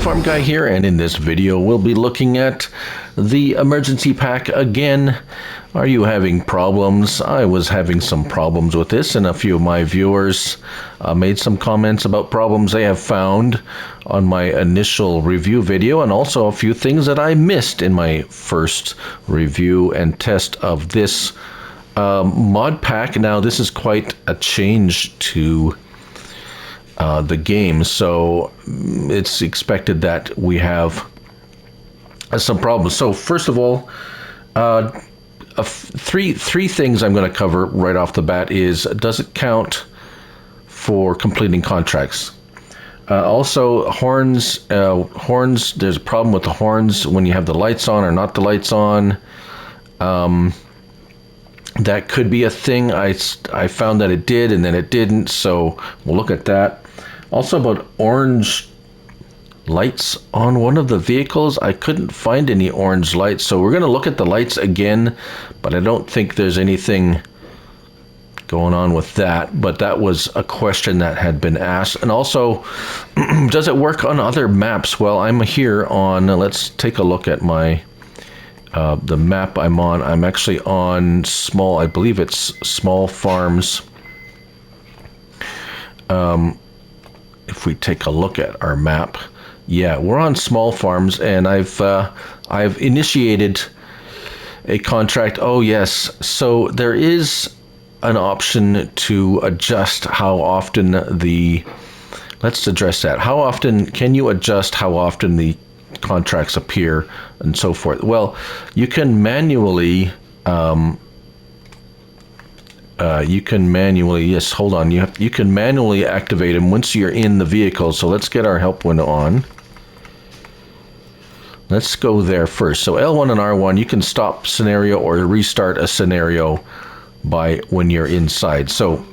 Farm Guy here, and in this video we'll be looking at the emergency pack again. Are you having problems? I was having some problems with this, and a few of my viewers made some comments about problems they have found on my initial review video, and also a few things that I missed in my first review and test of this mod pack. Now this is quite a change to the game, so it's expected that we have some problems. So first of all, three things I'm going to cover right off the bat is, does it count for completing contracts? Also, horns, there's a problem with the horns when you have the lights on or not the lights on. That could be a thing. I found that it did and then it didn't, so we'll look at that. Also about orange lights on one of the vehicles. I couldn't find any orange lights, so we're going to look at the lights again, but I don't think there's anything going on with that. But that was a question that had been asked. And also, does it work on other maps? Well, I'm here on, let's take a look at my the map I'm on. I'm actually on I believe it's Small Farms. If we take a look at our map, yeah, we're on Small Farms, and I've initiated a contract. Oh yes, so there is an option to adjust how often let's address that. How often can you adjust how often the contracts appear and so forth? Well, you can manually yes, hold on, you can manually activate them once you're in the vehicle. So let's get our help window on. Let's go there first. So L1 and R1, you can stop scenario or restart a scenario by when you're inside. So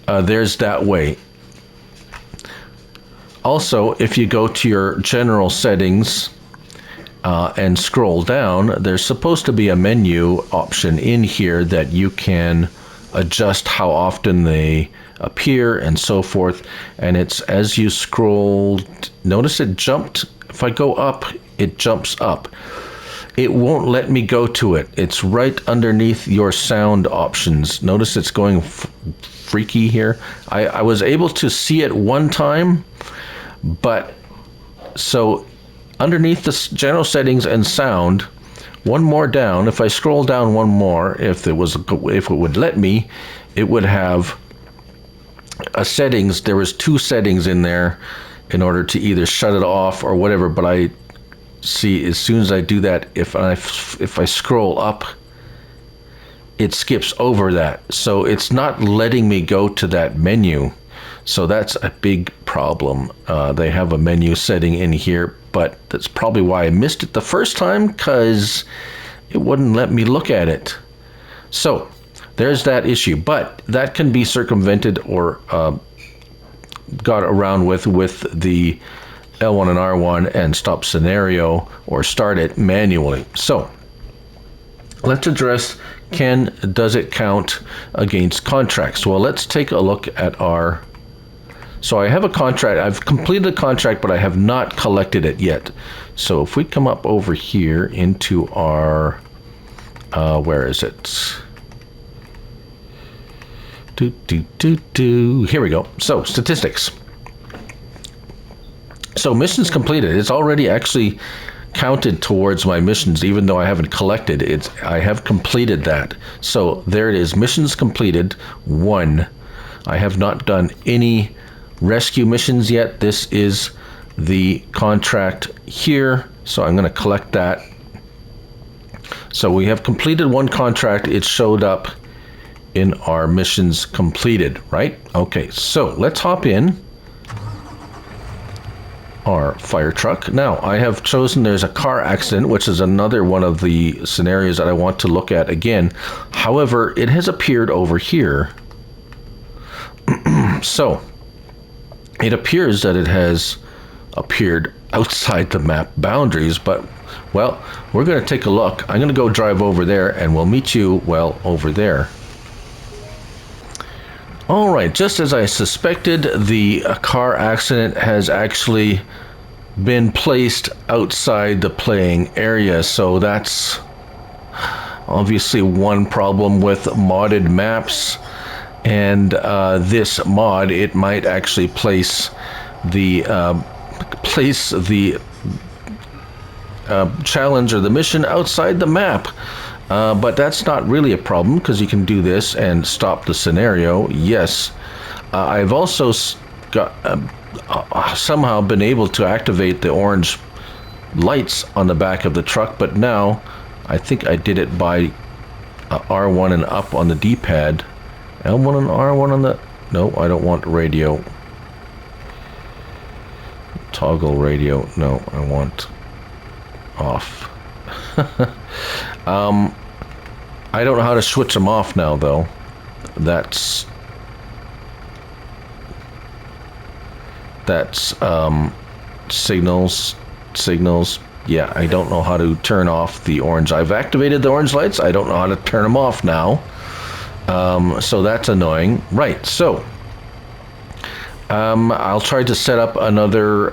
there's that way. Also, if you go to your general settings and scroll down, there's supposed to be a menu option in here that you can adjust how often they appear and so forth. And it's as you scroll, notice it jumped. If I go up, it jumps up. It won't let me go to it. It's right underneath your sound options. Notice it's going freaky here. I was able to see it one time, but so underneath the general settings and sound, one more down, if I scroll down one more, if it would let me, it would have a settings. There was two settings in there in order to either shut it off or whatever, but I see as soon as I do that, if I scroll up, it skips over that. So it's not letting me go to that menu. So that's a big problem. They have a menu setting in here, but that's probably why I missed it the first time, because it wouldn't let me look at it. So there's that issue, but that can be circumvented or got around with the L1 and R1 and stop scenario or start it manually. So let's address, does it count against contracts? Well, let's take a look at our, so I have a contract. I've completed a contract, but I have not collected it yet. So if we come up over here into our, where is it? Here we go. So statistics. So missions completed. It's already actually counted towards my missions, even though I haven't collected it. I have completed that. So there it is. Missions completed 1. I have not done any rescue missions yet. This is the contract here, so I'm going to collect that. So we have completed 1 contract. It showed up in our missions completed, right? Okay, so let's hop in our fire truck. Now I have chosen, there's a car accident, which is another one of the scenarios that I want to look at again. However, it has appeared over here. So it appears that it has appeared outside the map boundaries, but well, we're going to take a look. I'm going to go drive over there and we'll meet you, well, over there. All right, just as I suspected, the car accident has actually been placed outside the playing area, so that's obviously one problem with modded maps. And this mod, it might actually place the challenge or the mission outside the map. But that's not really a problem because you can do this and stop the scenario. Yes, I've also got somehow been able to activate the orange lights on the back of the truck, but now I think I did it by R1 and up on the D-pad. L1 and R1 on the... No, I don't want radio. Toggle radio. No, I want off. I don't know how to switch them off now, though. That's signals. Yeah, I don't know how to turn off the orange. I've activated the orange lights. I don't know how to turn them off now. So that's annoying. Right, so I'll try to set up another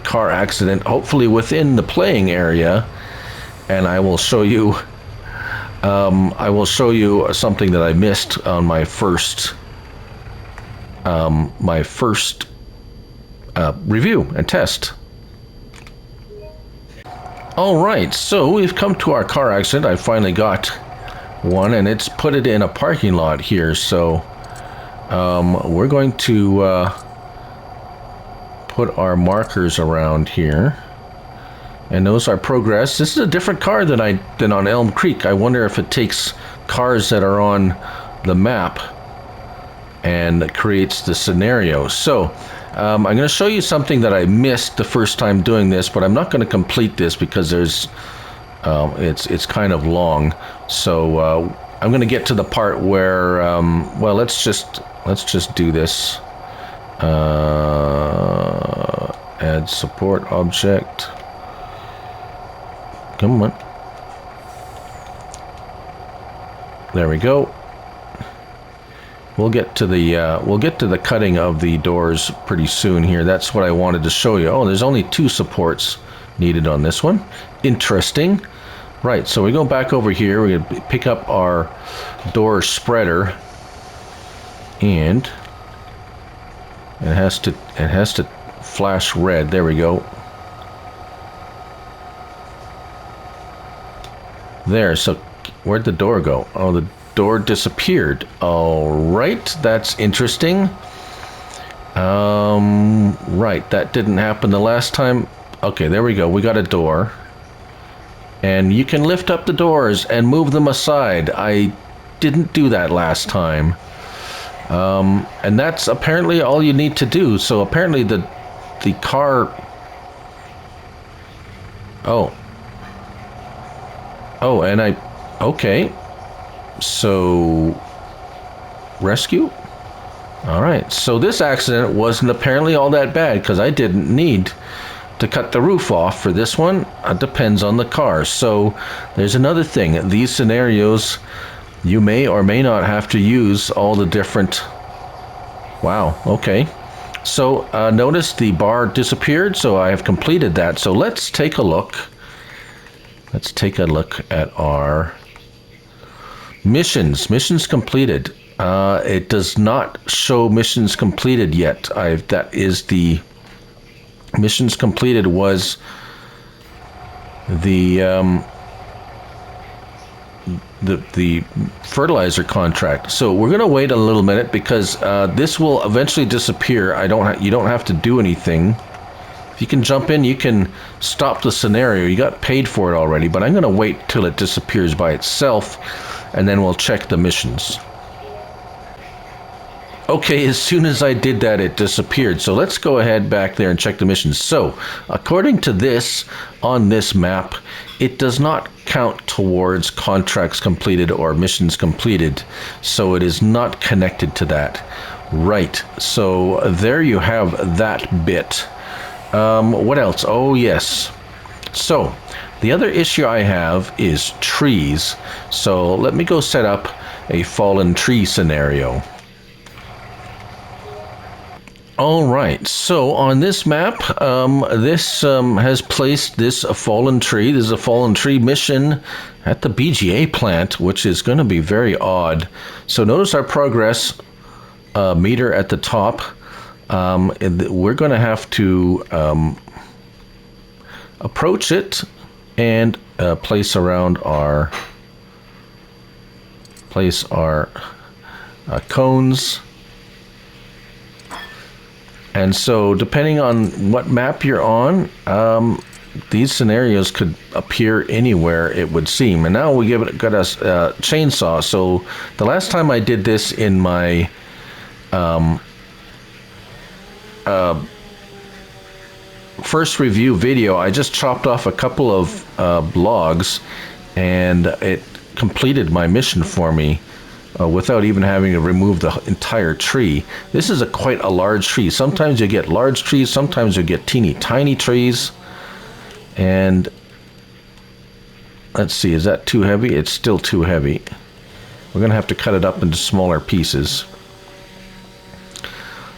car accident, hopefully within the playing area, and I will show you something that I missed on my first review and test. All right, so we've come to our car accident. I finally got one, and it's put it in a parking lot here. So we're going to put our markers around here, and those are progress. This is a different car than on Elm Creek. I wonder if it takes cars that are on the map and creates the scenario. So I'm going to show you something that I missed the first time doing this, but I'm not going to complete this because there's it's kind of long. So I'm going to get to the part where well, let's just do this. Add support object. Come on. There we go. We'll get to the cutting of the doors pretty soon here. That's what I wanted to show you. Oh, there's only 2 supports needed on this one. Interesting. Right, so we go back over here. We're going to pick up our door spreader, and it has to flash red. There we go. There. So where'd the door go? Oh, the door disappeared. All right, that's interesting. Right, that didn't happen the last time. Okay, there we go. We got a door. And you can lift up the doors and move them aside. I didn't do that last time. And that's apparently all you need to do. So apparently the car... Oh, and okay. So, rescue? Alright, so this accident wasn't apparently all that bad because I didn't need to cut the roof off for this one. It depends on the car. So, there's another thing. These scenarios, you may or may not have to use all the different... Wow, okay. So, notice the bar disappeared, so I have completed that. So, let's take a look. Let's take a look at our... Missions completed. It does not show missions completed yet. That is the missions completed was the fertilizer contract. So we're gonna wait a little minute because this will eventually disappear. You don't have to do anything. If you can jump in, you can stop the scenario. You got paid for it already, but I'm gonna wait till it disappears by itself, and then we'll check the missions. Okay, as soon as I did that, it disappeared. So let's go ahead back there and check the missions. So, according to this, on this map, it does not count towards contracts completed or missions completed. So it is not connected to that. Right, so there you have that bit. What else? Oh, yes. So, the other issue I have is trees. So let me go set up a fallen tree scenario. All right, so on this map, this has placed this fallen tree. This is a fallen tree mission at the BGA plant, which is going to be very odd. So notice our progress meter at the top. We're going to have to approach it and place our cones. And so, depending on what map you're on, these scenarios could appear anywhere, it would seem. And now we got a chainsaw. So, the last time I did this in my first review video, I just chopped off a couple of logs, and it completed my mission for me. Without even having to remove the entire tree. This is quite a large tree. Sometimes you get large trees, sometimes you get teeny tiny trees. And let's see, is that too heavy? It's still too heavy. We're going to have to cut it up into smaller pieces.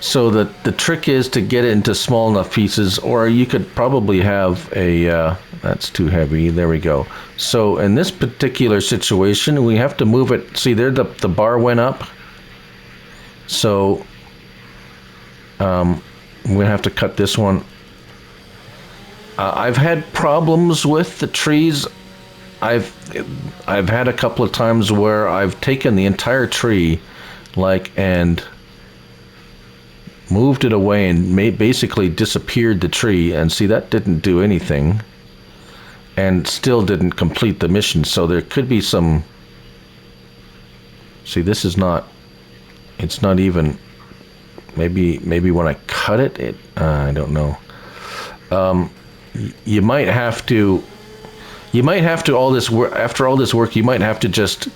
So the trick is to get it into small enough pieces, or you could probably have a, that's too heavy, there we go. So in this particular situation, we have to move it, see there the bar went up. So we're going to have to cut this one. I've had problems with the trees. I've had a couple of times where I've taken the entire tree, and moved it away and basically disappeared the tree, and see that didn't do anything and still didn't complete the mission. So there could be some, see this is not, it's not even, maybe when I cut it, I don't know. You might have to all this work, after all this work, you might have to just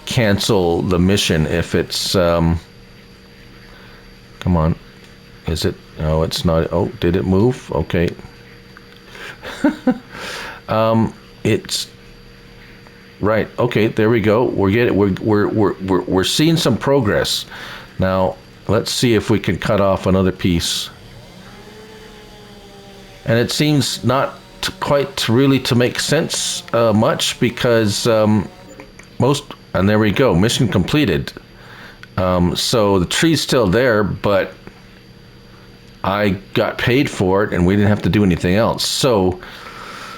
cancel the mission if it's come on, is it? No, it's not. Oh, did it move? Okay. It's right. Okay, there we go. We're seeing some progress. Now let's see if we can cut off another piece. And it seems not quite really to make sense much, because and there we go. Mission completed. So the tree's still there, but I got paid for it and we didn't have to do anything else. So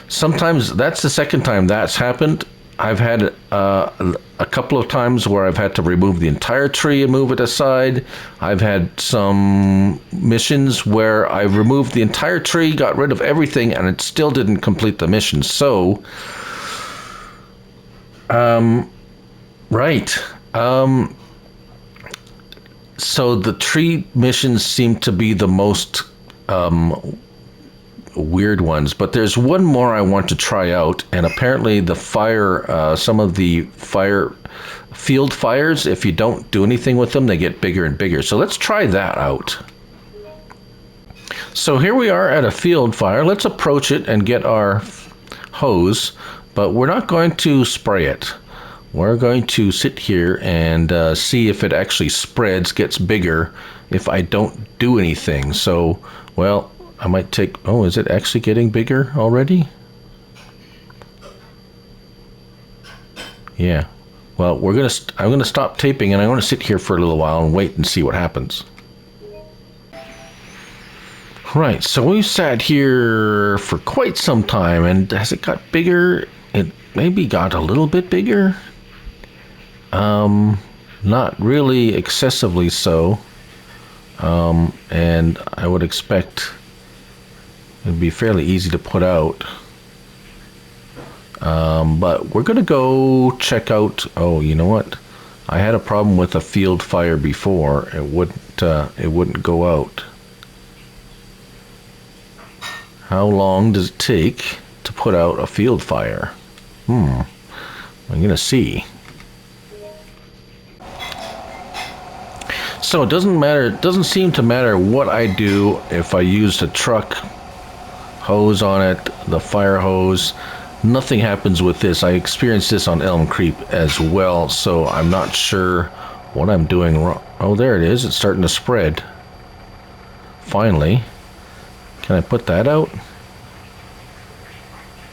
sometimes that's the second time that's happened. I've had a couple of times where I've had to remove the entire tree and move it aside. I've had some missions where I removed the entire tree, got rid of everything, and it still didn't complete the mission. So, right. So the tree missions seem to be the most weird ones, but there's one more I want to try out, and apparently the fire, some of the field fires, if you don't do anything with them, they get bigger and bigger. So let's try that out. So here we are at a field fire. Let's approach it and get our hose, but we're not going to spray it. We're going to sit here and see if it actually spreads, gets bigger, if I don't do anything. So, well, I might take... Oh, is it actually getting bigger already? Yeah. Well, I'm gonna stop taping, and I'm gonna sit here for a little while and wait and see what happens. Right, so we've sat here for quite some time, and has it got bigger? It maybe got a little bit bigger. Not really excessively so. And I would expect it'd be fairly easy to put out. But we're gonna go check out. Oh, you know what? I had a problem with a field fire before. It wouldn't go out. How long does it take to put out a field fire? I'm gonna see. So it doesn't matter, it doesn't seem to matter what I do. If I use the truck hose on it, the fire hose, nothing happens with this. I experienced this on Elm Creek as well, so I'm not sure what I'm doing wrong. Oh, there it is. It's starting to spread. Finally. Can I put that out?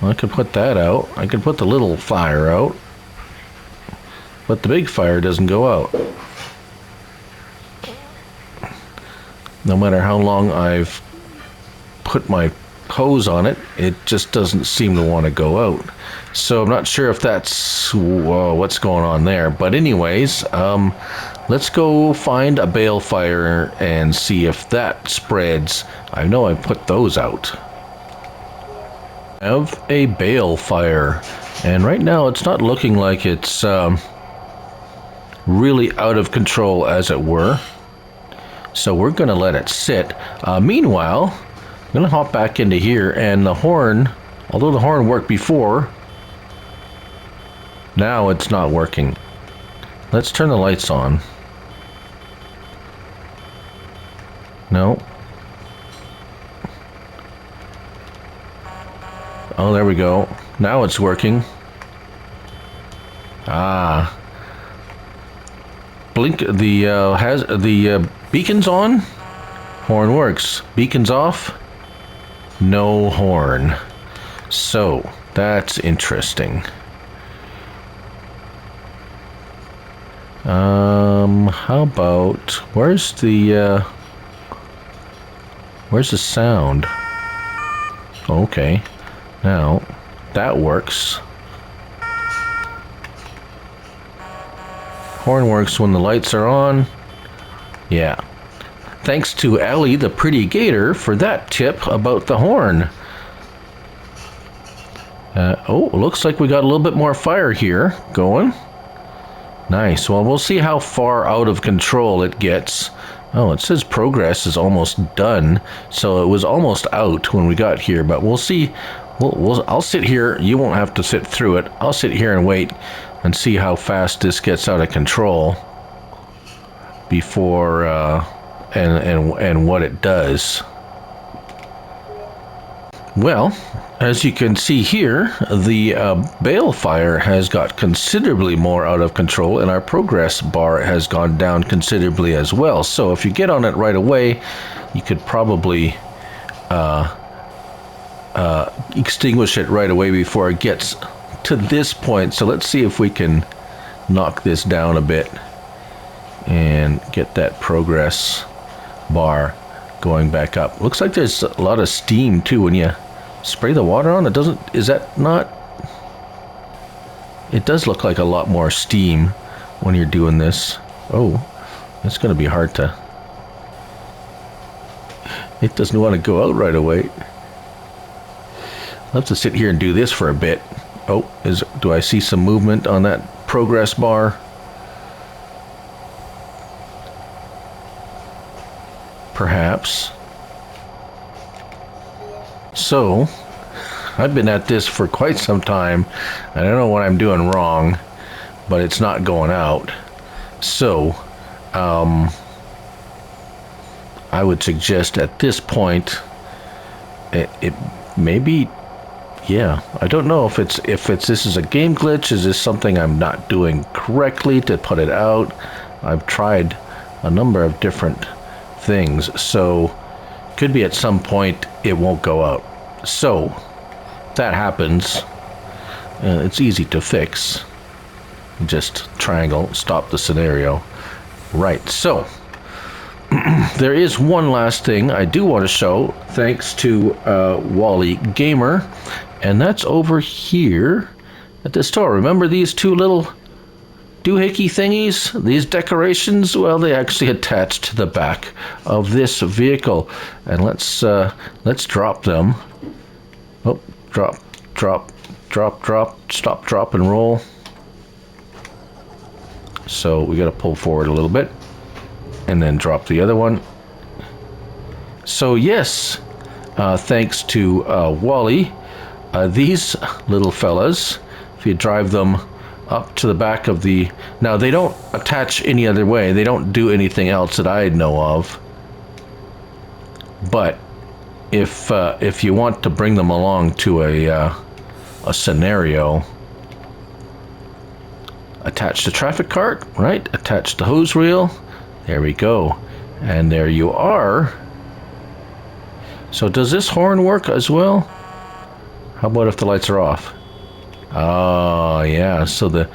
Well, I could put that out. I could put the little fire out. But the big fire doesn't go out. No matter how long I've put my hose on it, it just doesn't seem to want to go out. So I'm not sure if that's what's going on there. But anyways, let's go find a bale fire and see if that spreads. I know I put those out. I have a bale fire, and right now it's not looking like it's really out of control, as it were. So we're going to let it sit. Meanwhile, I'm going to hop back into here, and the horn, although the horn worked before, now it's not working. Let's turn the lights on. No. Oh, there we go. Now it's working. Ah. Blink, the beacon's on. Horn works. Beacon's off. No horn. So, that's interesting. How about, where's the sound? Okay. Now, that works. Horn works when the lights are on. Yeah. Thanks to Ellie, the pretty gator, for that tip about the horn. Oh, looks like we got a little bit more fire here going. Nice. Well, we'll see how far out of control it gets. Oh, it says progress is almost done. So it was almost out when we got here, but we'll see. I'll sit here. You won't have to sit through it. I'll sit here and wait and see how fast this gets out of control before and what it does. Well, as you can see here, the bale fire has got considerably more out of control, and our progress bar has gone down considerably as well. So if you get on it right away, you could probably extinguish it right away before it gets to this point. So let's see if we can knock this down a bit and get that progress bar going back up. Looks like there's a lot of steam too when you spray the water on. It doesn't, is that not? It does look like a lot more steam when you're doing this. Oh, it's going to be hard to, it doesn't want to go out right away. I'll have to sit here and do this for a bit. Oh, do I see some movement on that progress bar? Perhaps. So, I've been at this for quite some time. I don't know what I'm doing wrong, but it's not going out. So, I would suggest at this point, it maybe, yeah, I don't know if this is a game glitch. Is this something I'm not doing correctly to put it out? I've tried a number of different things, so could be at some point it won't go out. So that happens. It's easy to fix. Just triangle, stop the scenario. Right, so there is one last thing I do want to show, thanks to Wally Gamer, and that's over here at the store. Remember these two little doohickey thingies? These decorations? Well, they actually attach to the back of this vehicle. And let's drop them. Oh, drop, drop, drop, drop, stop, drop, and roll. So we got to pull forward a little bit and then drop the other one. So yes, thanks to Wally, these little fellas, if you drive them up to the back of the, now they don't attach any other way, they don't do anything else that I know of, but if you want to bring them along to a scenario, attach the traffic cart, right, attach the hose reel, There we go. And there you are. So does this horn work as well? How about if the lights are off? Oh, yeah. So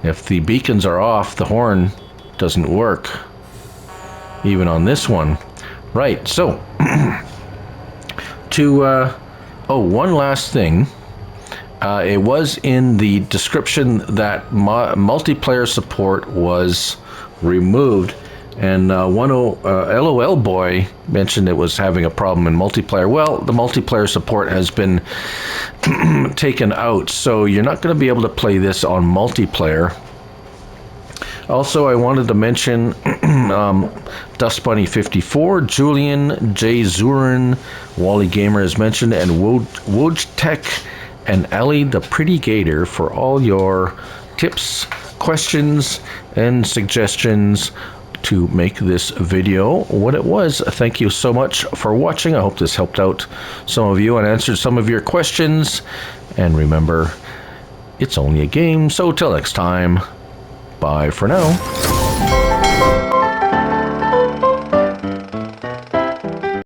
if the beacons are off, the horn doesn't work. Even on this one. Right, so one last thing. It was in the description that multiplayer support was removed, and LOLboy mentioned it was having a problem in multiplayer. Well, the multiplayer support has been taken out, so you're not going to be able to play this on multiplayer. Also, I wanted to mention DustBunny54, Julian, JayZurn, Wally Gamer as mentioned, and Wojtek and Ali the Pretty Gator for all your tips, questions, and suggestions to make this video what it was. Thank you so much for watching. I hope this helped out some of you and answered some of your questions. And remember, it's only a game, so till next time, bye for now.